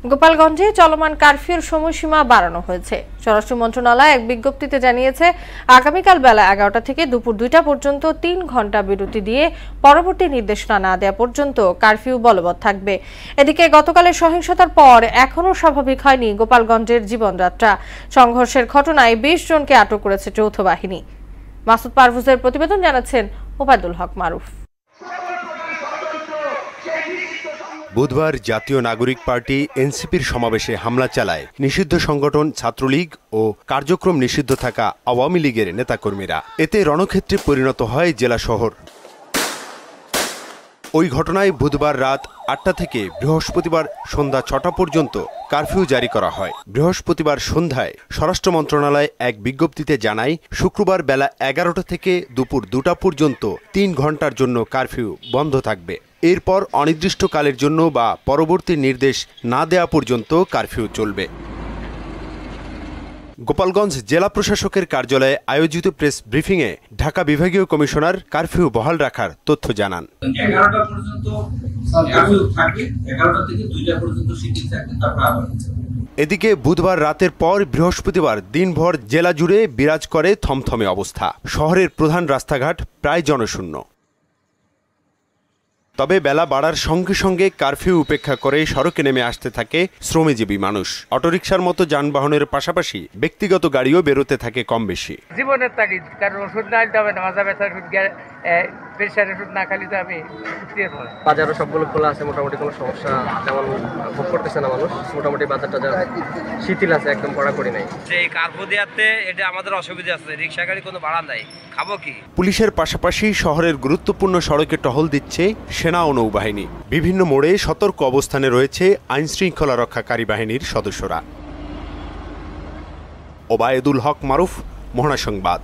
গোপালগঞ্জে চলমান কারফিউর সময়সীমা বাড়ানো হয়েছে। স্বরাষ্ট্র মন্ত্রণালয় এক বিজ্ঞপ্তিতে জানিয়েছে, আগামীকাল বেলা 11টা থেকে দুপুর 2টা পর্যন্ত 3 ঘন্টা বিরতি দিয়ে পরবর্তী নির্দেশনা না দেওয়া পর্যন্ত কারফিউ বলবৎ থাকবে। এদিকে গতকালের সহিংসতার পর এখনও স্বাভাবিক হয়নি গোপালগঞ্জের জীবনযাত্রা। সংঘর্ষের ঘটনায় 20 জনকে আটক করেছে যৌথ বাহিনী। মাসুদ পারভেজের প্রতিবেদন, জানাচ্ছেন ওবায়দুল হক মারুফ। বুধবার জাতীয় নাগরিক পার্টি এনসিপির সমাবেশে হামলা চালায় নিষিদ্ধ সংগঠন ছাত্রলীগ ও কার্যক্রম নিষিদ্ধ থাকা আওয়ামী লীগের নেতাকর্মীরা। এতে রণক্ষেত্রে পরিণত হয় জেলা শহর। ওই ঘটনায় বুধবার রাত 8টা থেকে বৃহস্পতিবার সন্ধ্যা 6টা পর্যন্ত কারফিউ জারি করা হয়। বৃহস্পতিবার সন্ধ্যায় স্বরাষ্ট্র মন্ত্রণালয় এক বিজ্ঞপ্তিতে জানায়, শুক্রবার বেলা 11টা থেকে দুপুর 2টা পর্যন্ত 3 ঘন্টার জন্য কারফিউ বন্ধ থাকবে। এরপর অনির্দিষ্টকালের জন্য বা পরবর্তী নির্দেশ না দেওয়া পর্যন্ত কারফিউ চলবে। গোপালগঞ্জ জেলা প্রশাসকের কার্যালয়ে আয়োজিত প্রেস ব্রিফিংয়ে ঢাকা বিভাগীয় কমিশনার কারফিউ বহাল রাখার তথ্য জানান। 11টা পর্যন্ত কারফিউ থাকবে, 11টা থেকে 2টা পর্যন্ত শিথিল থাকবে, তারপর আবার এদিকে বুধবার রাতের পর বৃহস্পতিবার দিনভর জেলা জুড়ে বিরাজ করে থমথমে অবস্থা। শহরের প্রধান রাস্তাঘাট প্রায় জনশূন্য। তবে বেলা বাড়ার সঙ্গে সঙ্গে কারফিউ উপেক্ষা করে সড়কে নেমে আসতে থাকে শ্রমজীবী মানুষ। অটোরিকশার মতো যানবাহনের পাশাপাশি ব্যক্তিগত গাড়িও বেরোতে থাকে কম বেশি। জীবনের তাগিদ, কারণ ওষুধ না নিতে হবে না, মাথা ব্যথার ওষুধ, প্রেশারের ওষুধ না খালি তো আমি বাজারও সবগুলো খোলা আছে, মোটামুটি কোনো সমস্যা তেমন ভোগ করতেছে না মানুষ। মোটামুটি বাজারটা যা শিথিল আছে, একদম কড়াকড়ি নাই। এই কারফিউ দেওয়াতে এটা আমাদের অসুবিধা আছে, রিক্সা গাড়ি কোনো ভাড়া নাই, খাবো কি? পুলিশের পাশাপাশি শহরের গুরুত্বপূর্ণ সড়কে টহল দিচ্ছে সেনা ও নৌবাহিনী। বিভিন্ন মোড়ে সতর্ক অবস্থানে রয়েছে আইন শৃঙ্খলা রক্ষাকারী বাহিনীর সদস্যরা। ওবায়দুল হক মারুফ, মোহনা সংবাদ।